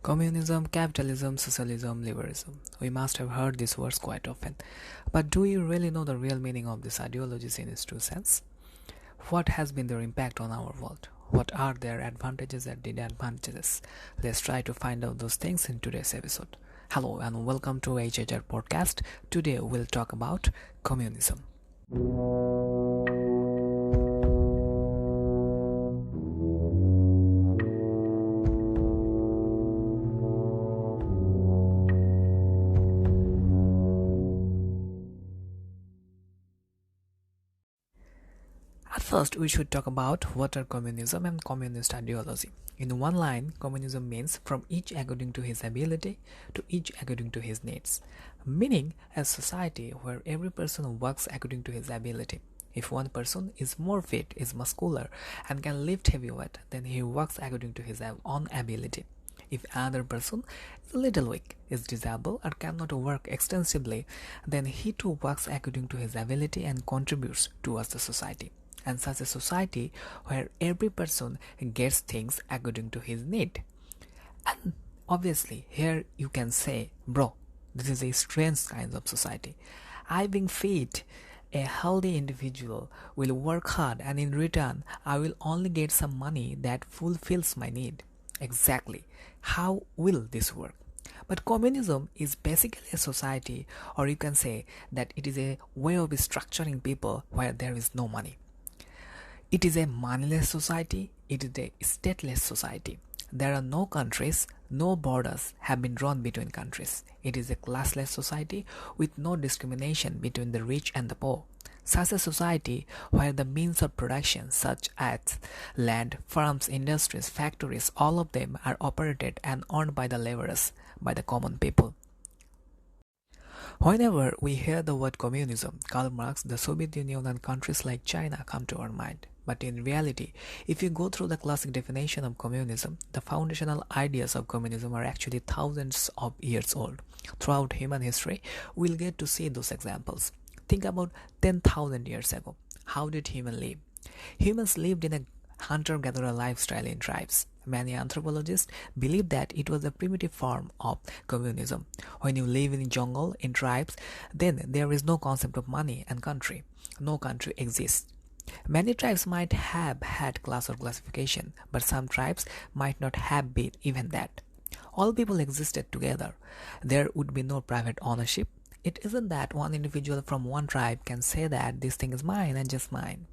Communism, capitalism, socialism, liberalism. We must have heard these words quite often. But do you really know the real meaning of these ideologies in its true sense? What has been their impact on our world? What are their advantages and disadvantages? Let's try to find out those things in today's episode. Hello and welcome to HHR podcast. Today we'll talk about communism. At first, we should talk about what are communism and communist ideology. In one line, communism means from each according to his ability to each according to his needs, meaning a society where every person works according to his ability. If one person is more fit, is muscular, and can lift heavy weight, then he works according to his own ability. If another person is a little weak, is disabled, or cannot work extensively, then he too works according to his ability and contributes towards the society. And such a society where every person gets things according to his need. And obviously, here you can say, bro, this is a strange kind of society. I being fit, a healthy individual will work hard and in return, I will only get some money that fulfills my need. Exactly. How will this work? But communism is basically a society, or you can say that it is a way of structuring people where there is no money. It is a moneyless society, it is a stateless society. There are no countries, no borders have been drawn between countries. It is a classless society with no discrimination between the rich and the poor. Such a society where the means of production such as land, farms, industries, factories, all of them are operated and owned by the laborers, by the common people. Whenever we hear the word communism, Karl Marx, the Soviet Union and countries like China come to our mind. But in reality, if you go through the classic definition of communism, the foundational ideas of communism are actually thousands of years old. Throughout human history, we'll get to see those examples. Think about 10,000 years ago. How did humans live? Humans lived in a hunter-gatherer lifestyle in tribes. Many anthropologists believe that it was a primitive form of communism. When you live in jungle, in tribes, then there is no concept of money and country. No country exists. Many tribes might have had class or classification, but some tribes might not have been even that. All people existed together. There would be no private ownership. It isn't that one individual from one tribe can say that this thing is mine and just mine.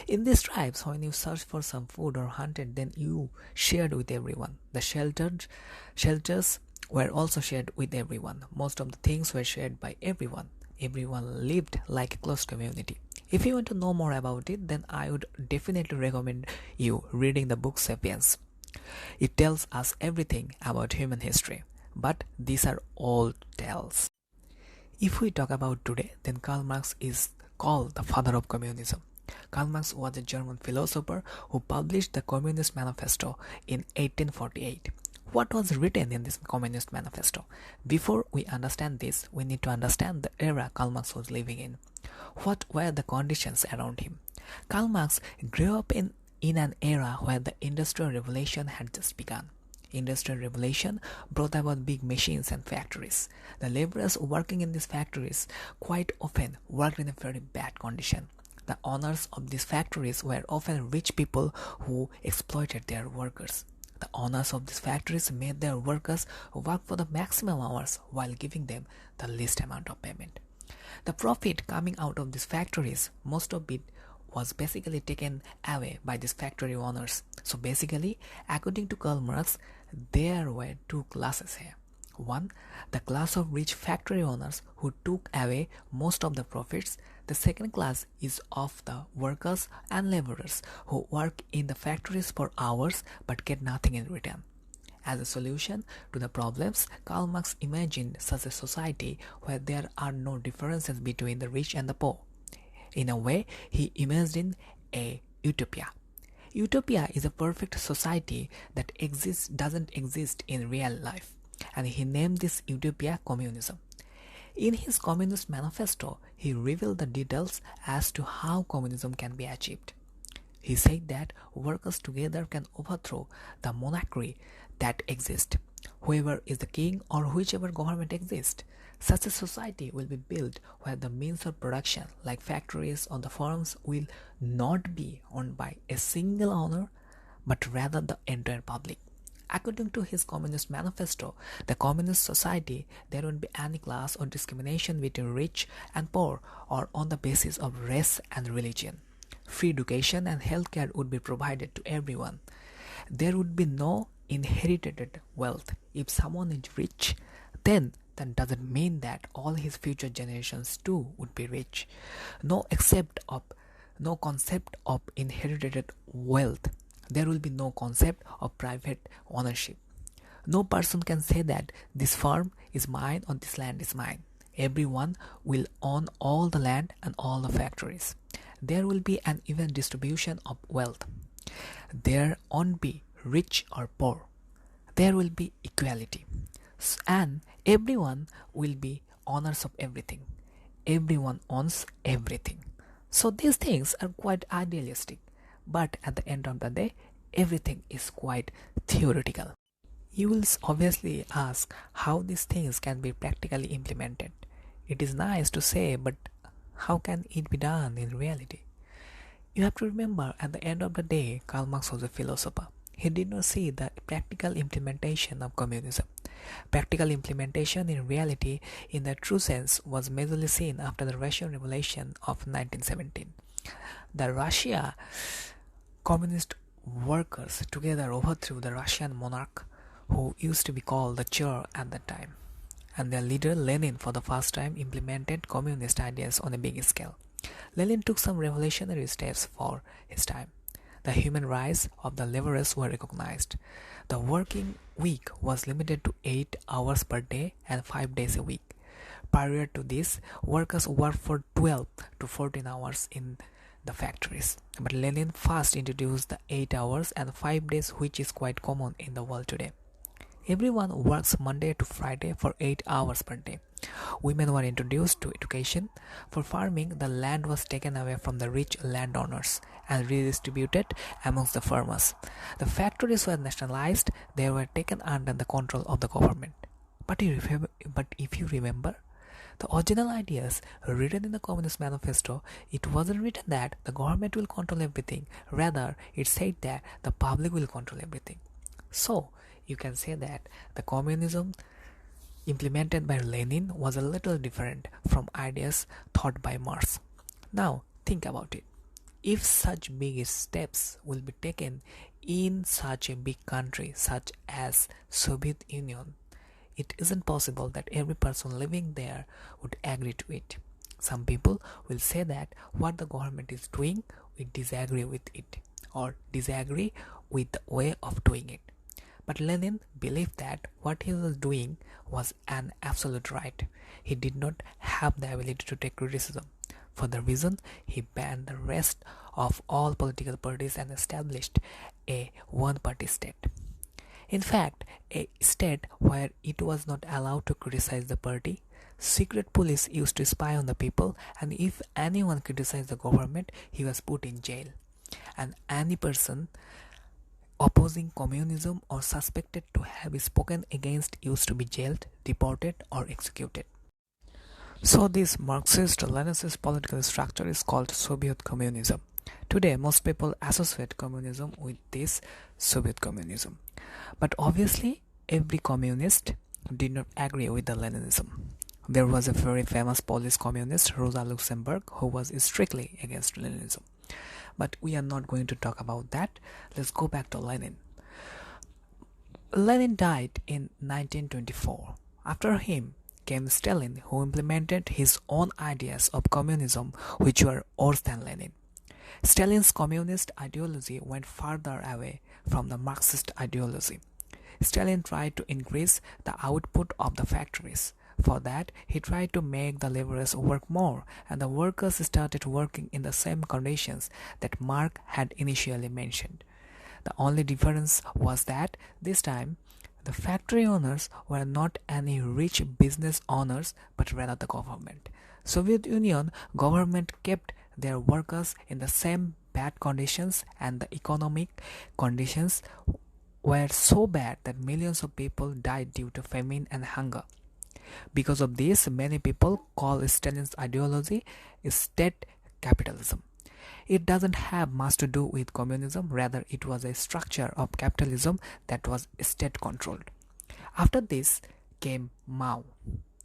In these tribes, when you searched for some food or hunted, then you shared with everyone. The shelters were also shared with everyone. Most of the things were shared by everyone. Everyone lived like a close community. If you want to know more about it, then I would definitely recommend you reading the book Sapiens. It tells us everything about human history, but these are old tales. If we talk about today, then Karl Marx is called the father of communism. Karl Marx was a German philosopher who published the Communist Manifesto in 1848. What was written in this Communist Manifesto? Before we understand this, we need to understand the era Karl Marx was living in. What were the conditions around him? Karl Marx grew up in an era where the Industrial Revolution had just begun. Industrial Revolution brought about big machines and factories. The laborers working in these factories quite often worked in a very bad condition. The owners of these factories were often rich people who exploited their workers. The owners of these factories made their workers work for the maximum hours while giving them the least amount of payment. The profit coming out of these factories, most of it was basically taken away by these factory owners. So basically, according to Karl Marx, there were two classes here. One, the class of rich factory owners who took away most of the profits. The second class is of the workers and laborers who work in the factories for hours but get nothing in return. As a solution to the problems, Karl Marx imagined such a society where there are no differences between the rich and the poor. In a way, he imagined a utopia. Utopia is a perfect society that doesn't exist in real life, and he named this utopia communism. In his Communist Manifesto, he revealed the details as to how communism can be achieved. He said that workers together can overthrow the monarchy that exists. whoever is the king or whichever government exists. Such a society will be built where the means of production, like factories or the farms, will not be owned by a single owner, but rather the entire public. According to his Communist Manifesto, the communist society, there won't be any class or discrimination between rich and poor or on the basis of race and religion. Free education and healthcare would be provided to everyone. There would be no inherited wealth. If someone is rich, then that doesn't mean that all his future generations too would be rich. No no concept of inherited wealth. There will be no concept of private ownership. No person can say that this farm is mine or this land is mine. Everyone will own all the land and all the factories. There will be an even distribution of wealth. There won't be rich or poor. There will be equality. And everyone will be owners of everything. Everyone owns everything. So these things are quite idealistic. But at the end of the day, everything is quite theoretical. You will obviously ask how these things can be practically implemented. It is nice to say, but how can it be done in reality? You have to remember, at the end of the day, Karl Marx was a philosopher. He did not see the practical implementation of communism. Practical implementation in reality, in the true sense, was majorly seen after the Russian Revolution of 1917. The Russia communist workers together overthrew the Russian monarch, who used to be called the Tsar at that time, and their leader Lenin for the first time implemented communist ideas on a big scale. Lenin took some revolutionary steps for his time. The human rights of the laborers were recognized. The working week was limited to 8 hours per day and 5 days a week. Prior to this, workers worked for 12 to 14 hours in the factories. But Lenin first introduced the 8 hours and 5 days, which is quite common in the world today. Everyone works Monday to Friday for 8 hours per day. Women were introduced to education. For farming, the land was taken away from the rich landowners and redistributed amongst the farmers. The factories were nationalized. They were taken under the control of the government. But if you remember, the original ideas written in the Communist Manifesto, it wasn't written that the government will control everything. Rather, it said that the public will control everything. So, you can say that the communism implemented by Lenin was a little different from ideas thought by Marx. Now, think about it. If such big steps will be taken in such a big country such as Soviet Union, it isn't possible that every person living there would agree to it. Some people will say that what the government is doing, we disagree with it, or disagree with the way of doing it. But Lenin believed that what he was doing was an absolute right. He did not have the ability to take criticism. For the reason, he banned the rest of all political parties and established a one-party state. In fact, a state where it was not allowed to criticize the party. Secret police used to spy on the people, and if anyone criticized the government, he was put in jail. And any person opposing communism or suspected to have spoken against used to be jailed, deported, or executed. So this Marxist-Leninist political structure is called Soviet communism. Today, most people associate communism with this Soviet communism. But obviously, every communist did not agree with the Leninism. There was a very famous Polish communist, Rosa Luxemburg, who was strictly against Leninism. But we are not going to talk about that. Let's go back to Lenin. Lenin died in 1924. After him came Stalin, who implemented his own ideas of communism, which were worse than Lenin. Stalin's communist ideology went further away from the Marxist ideology. Stalin tried to increase the output of the factories. For that, he tried to make the laborers work more, and the workers started working in the same conditions that Marx had initially mentioned. The only difference was that this time, the factory owners were not any rich business owners, but rather the government. Soviet Union government kept their workers in the same bad conditions, and the economic conditions were so bad that millions of people died due to famine and hunger. Because of this, many people call Stalin's ideology state capitalism. It doesn't have much to do with communism, rather, it was a structure of capitalism that was state controlled. After this came Mao.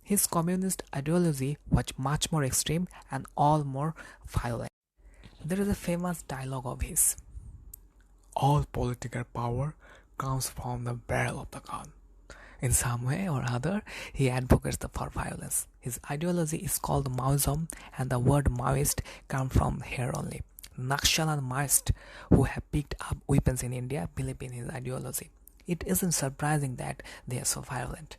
His communist ideology was much more extreme and all more violent. There is a famous dialogue of his: all political power comes from the barrel of the gun. In some way or other, he advocates for violence. His ideology is called Maoism, and the word Maoist comes from here only. Nakshal and Maoist, who have picked up weapons in India, believe in his ideology. It isn't surprising that they are so violent.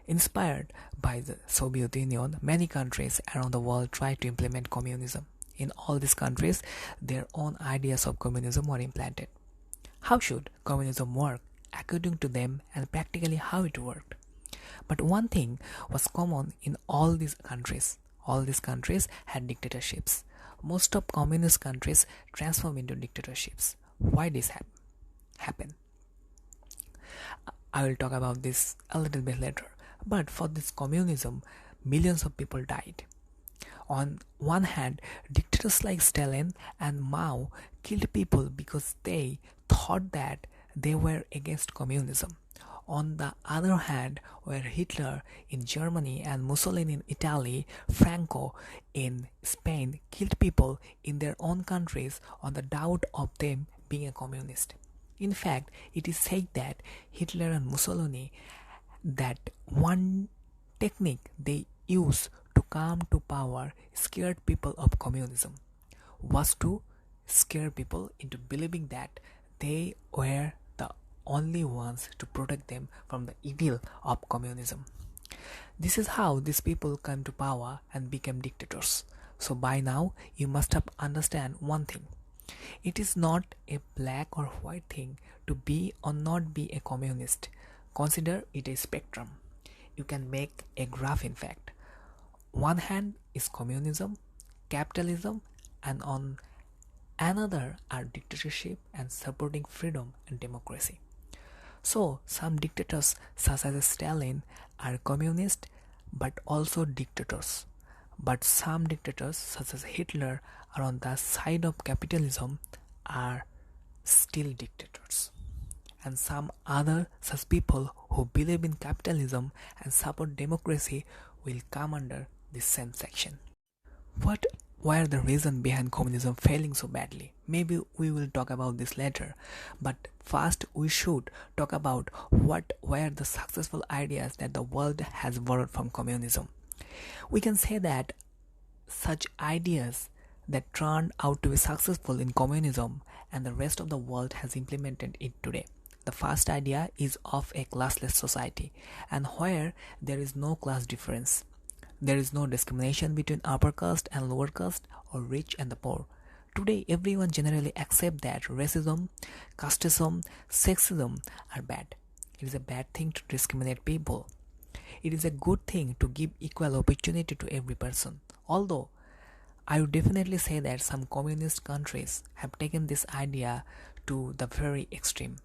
Inspired by the Soviet Union, many countries around the world tried to implement communism. In all these countries, their own ideas of communism were implanted. How should communism work according to them, and practically how it worked? But one thing was common in all these countries. All these countries had dictatorships. Most of communist countries transform into dictatorships. Why this happen? I will talk about this a little bit later. But for this communism, millions of people died. On one hand, dictators like Stalin and Mao killed people because they thought that they were against communism. On the other hand, were Hitler in Germany and Mussolini in Italy, Franco in Spain killed people in their own countries on the doubt of them being a communist. In fact, it is said that Hitler and Mussolini, that one technique they used to come to power, scared people of communism, was to scare people into believing that they were the only ones to protect them from the evil of communism. This is how these people came to power and became dictators. So by now, you must have understand one thing. It is not a black or white thing to be or not be a communist. Consider it a spectrum. You can make a graph in fact. One hand is communism, capitalism, and on another are dictatorship and supporting freedom and democracy. So, some dictators such as Stalin are communist but also dictators. But some dictators such as Hitler are on the side of capitalism are still dictators. And some other such people who believe in capitalism and support democracy will come under this same section. What were the reasons behind communism failing so badly? Maybe we will talk about this later, but first we should talk about what were the successful ideas that the world has borrowed from communism. We can say that such ideas that turned out to be successful in communism and the rest of the world has implemented it today. The first idea is of a classless society, and where there is no class difference. There is no discrimination between upper caste and lower caste or rich and the poor. Today, everyone generally accepts that racism, casteism, sexism are bad. It is a bad thing to discriminate people. It is a good thing to give equal opportunity to every person. Although, I would definitely say that some communist countries have taken this idea to the very extreme.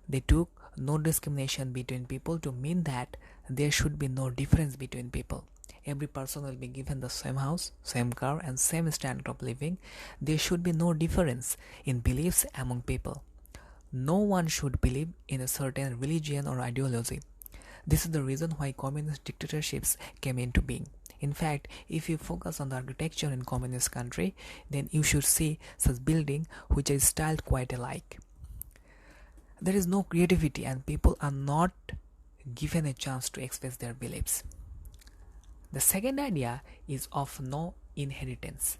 They took no discrimination between people to mean that there should be no difference between people. Every person will be given the same house, same car, and same standard of living. There should be no difference in beliefs among people. No one should believe in a certain religion or ideology. This is the reason why communist dictatorships came into being. In fact, if you focus on the architecture in communist country, then you should see such building which is styled quite alike. There is no creativity and people are not given a chance to express their beliefs. The second idea is of no inheritance.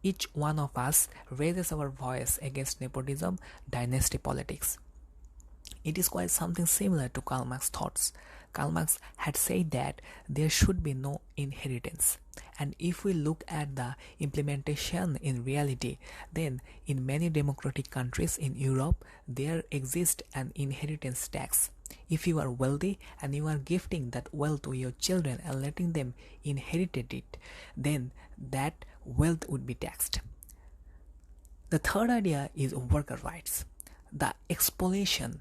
Each one of us raises our voice against nepotism, dynasty politics. It is quite something similar to Karl Marx's thoughts. Karl Marx had said that there should be no inheritance. And if we look at the implementation in reality, then in many democratic countries in Europe, there exists an inheritance tax. If you are wealthy and you are gifting that wealth to your children and letting them inherit it, then that wealth would be taxed. The third idea is worker rights. The expoliation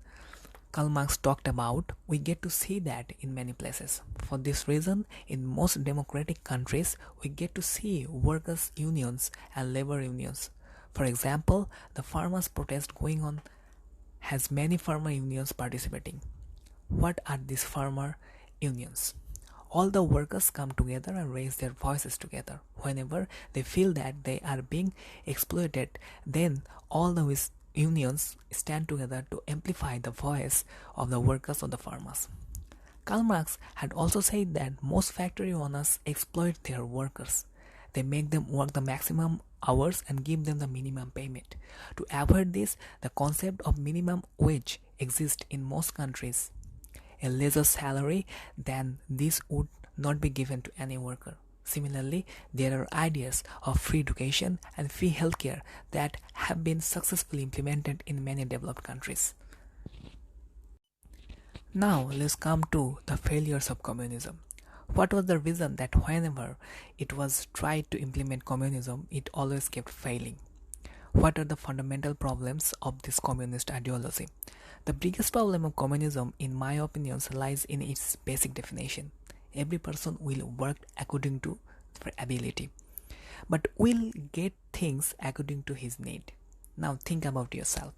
Karl Marx talked about, we get to see that in many places. For this reason, in most democratic countries, we get to see workers' unions and labor unions. For example, the farmers' protest going on has many farmer unions participating. What are these farmer unions? All the workers come together and raise their voices together. Whenever they feel that they are being exploited, then all the unions stand together to amplify the voice of the workers or the farmers. Karl Marx had also said that most factory owners exploit their workers. They make them work the maximum hours and give them the minimum payment. To avoid this, the concept of minimum wage exists in most countries. A lesser salary than this would not be given to any worker. Similarly, there are ideas of free education and free healthcare that have been successfully implemented in many developed countries. Now let's come to the failures of communism. What was the reason that whenever it was tried to implement communism, it always kept failing? What are the fundamental problems of this communist ideology? The biggest problem of communism, in my opinion, lies in its basic definition. Every person will work according to their ability, but will get things according to his need. Now think about yourself.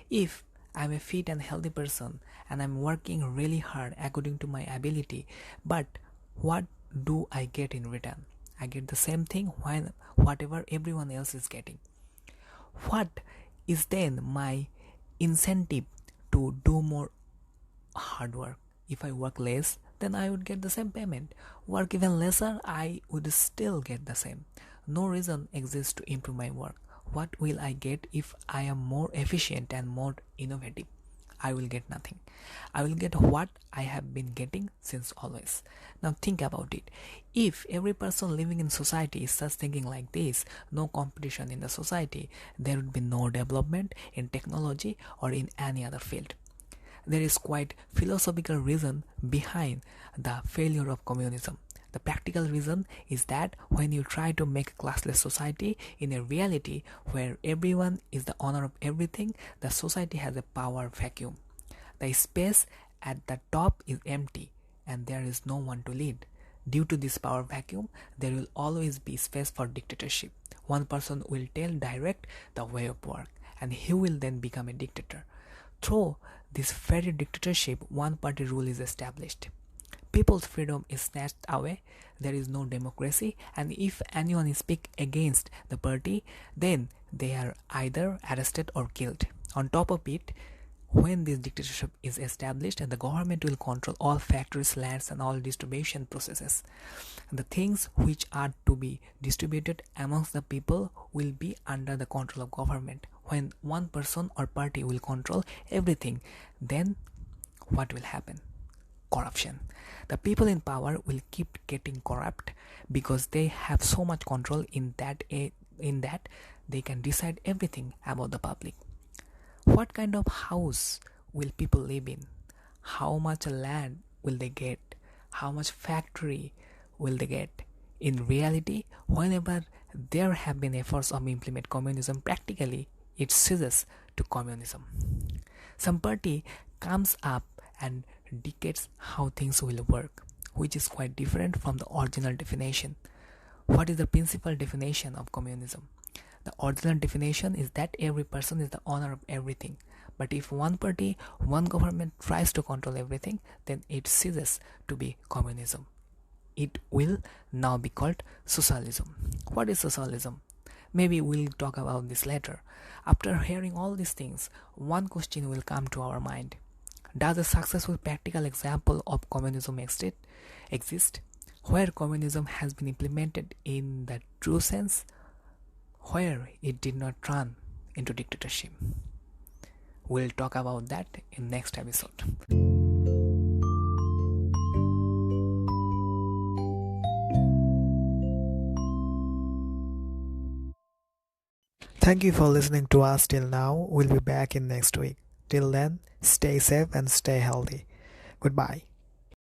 If I'm a fit and healthy person and I'm working really hard according to my ability, but what do I get in return? I get the same thing when whatever everyone else is getting. What is then my incentive to do more hard work? If I work less, then I would get the same payment. Work even lesser, I would still get the same. No reason exists to improve my work. What will I get if I am more efficient and more innovative? I will get nothing. I will get what I have been getting since always. Now think about it. If every person living in society starts thinking like this, no competition in the society, there would be no development in technology or in any other field. There is quite philosophical reason behind the failure of communism. The practical reason is that when you try to make a classless society in a reality where everyone is the owner of everything, the society has a power vacuum. The space at the top is empty and there is no one to lead. Due to this power vacuum, there will always be space for dictatorship. One person will direct the way of work and he will then become a dictator. Through this very dictatorship, one-party rule is established. People's freedom is snatched away, there is no democracy, and if anyone speaks against the party, then they are either arrested or killed. On top of it, when this dictatorship is established, the government will control all factories, lands, and all distribution processes. The things which are to be distributed amongst the people will be under the control of government. When one person or party will control everything, then what will happen? Corruption. The people in power will keep getting corrupt because they have so much control in that they can decide everything about the public. What kind of house will people live in? How much land will they get? How much factory will they get? In reality, whenever there have been efforts of implement communism, practically it ceases to communism. Some party comes up and dictates how things will work, which is quite different from the original definition. What is the principal definition of communism? The original definition is that every person is the owner of everything. But if one party, one government tries to control everything, then it ceases to be communism. It will now be called socialism. What is socialism? Maybe we'll talk about this later. After hearing all these things, one question will come to our mind. Does a successful practical example of communism exist? Where communism has been implemented in the true sense? Where it did not turn into dictatorship? We'll talk about that in next episode. Thank you for listening to us till now. We'll be back in next week. Till then, stay safe and stay healthy. Goodbye.